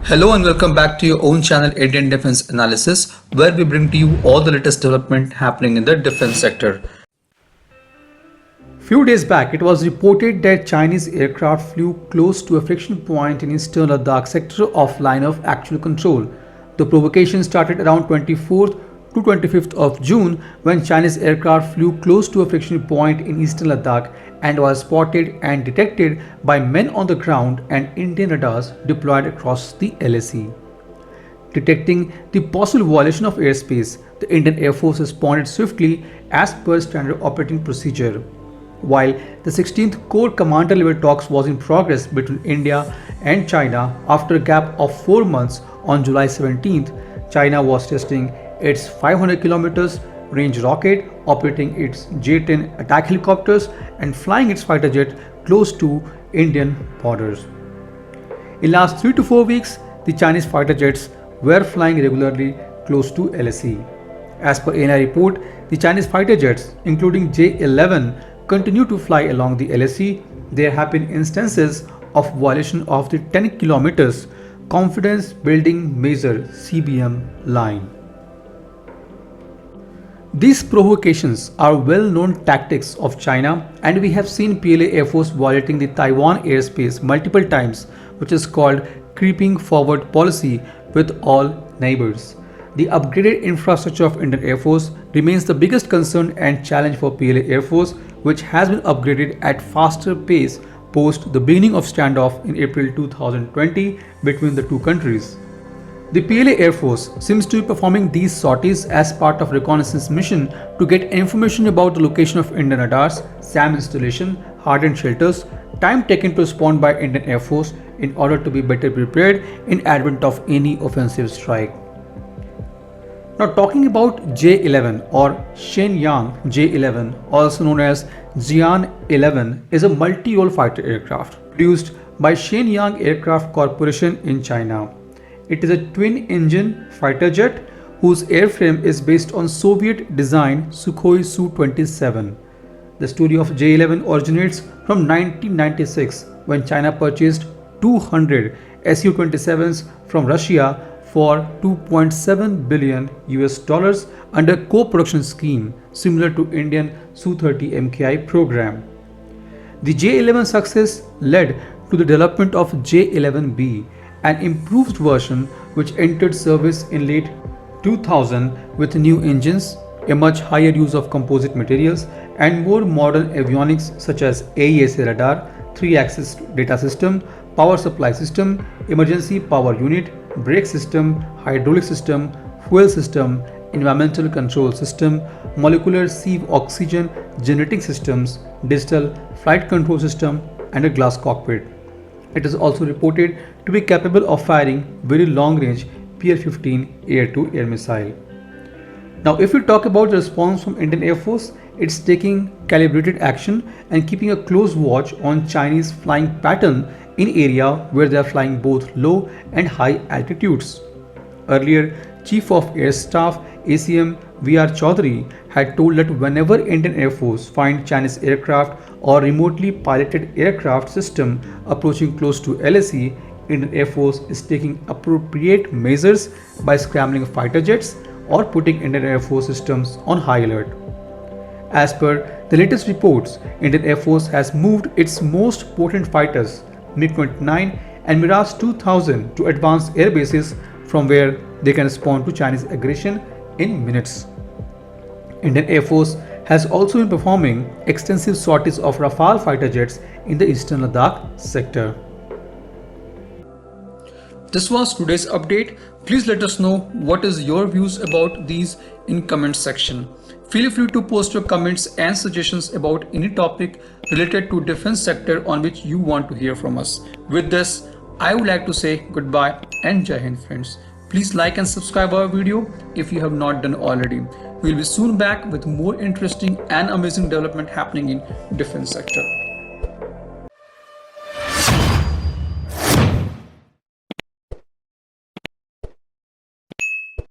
Hello and welcome back to your own channel Indian Defense Analysis, where we bring to you all the latest development happening in the defense sector. Few days back, it was reported that Chinese aircraft flew close to a friction point in eastern Ladakh sector off line of actual control. The provocation started around 24th to 25th of June when Chinese aircraft flew close to a friction point in eastern Ladakh and was spotted and detected by men on the ground and Indian radars deployed across the LAC. Detecting the possible violation of airspace, the Indian Air Force responded swiftly as per standard operating procedure. While the 16th Corps commander level talks was in progress between India and China after a gap of 4 months on July 17th, China was testing its 500 km range rocket, operating its J-10 attack helicopters and flying its fighter jet close to Indian borders. In last 3 to 4 weeks, the Chinese fighter jets were flying regularly close to LAC. As per ANI report, the Chinese fighter jets, including J-11, continue to fly along the LAC. There have been instances of violation of the 10 km confidence building measure CBM line. These provocations are well-known tactics of China, and we have seen PLA Airforce violating the Taiwan airspace multiple times, which is called creeping forward policy with all neighbors. The upgraded infrastructure of Indian Air Force remains the biggest concern and challenge for PLA Air Force, which has been upgraded at faster pace post the beginning of standoff in April 2020 between the two countries. The PLA Air Force seems to be performing these sorties as part of reconnaissance mission to get information about the location of Indian radars, SAM installation, hardened shelters, time taken to respond by Indian Air Force in order to be better prepared in advent of any offensive strike. Now talking about J-11 or Shenyang J-11, also known as Jian-11, is a multi-role fighter aircraft produced by Shenyang Aircraft Corporation in China. It is a twin-engine fighter jet whose airframe is based on Soviet-designed Sukhoi Su-27. The story of J-11 originates from 1996 when China purchased 200 Su-27s from Russia for $2.7 billion under co-production scheme similar to Indian Su-30 MKI program. The J-11 success led to the development of J-11B, an improved version which entered service in late 2000 with new engines, a much higher use of composite materials and more modern avionics such as AESA radar, 3-axis data system, power supply system, emergency power unit, brake system, hydraulic system, fuel system, environmental control system, molecular sieve oxygen generating systems, digital flight control system and a glass cockpit. It is also reported to be capable of firing very long-range PL-15 air-to-air missile. Now if we talk about the response from Indian Air Force, it's taking calibrated action and keeping a close watch on Chinese flying pattern in area where they are flying both low and high altitudes. Earlier, Chief of Air Staff ACM VR Chaudhary had told that whenever Indian Air Force find Chinese aircraft or remotely piloted aircraft system approaching close to LAC, Indian Air Force is taking appropriate measures by scrambling fighter jets or putting Indian Air Force systems on high alert. As per the latest reports, Indian Air Force has moved its most potent fighters MiG-29 and Mirage 2000 to advanced air bases from where they can respond to Chinese aggression in minutes. Indian Air Force has also been performing extensive sorties of Rafale fighter jets in the eastern Ladakh sector. This was today's update. Please let us know what is your views about these in comment section. Feel free to post your comments and suggestions about any topic related to defense sector on which you want to hear from us. With this, I would like to say goodbye and Jai Hind friends. Please like and subscribe our video if you have not done already. We will be soon back with more interesting and amazing development happening in defense sector.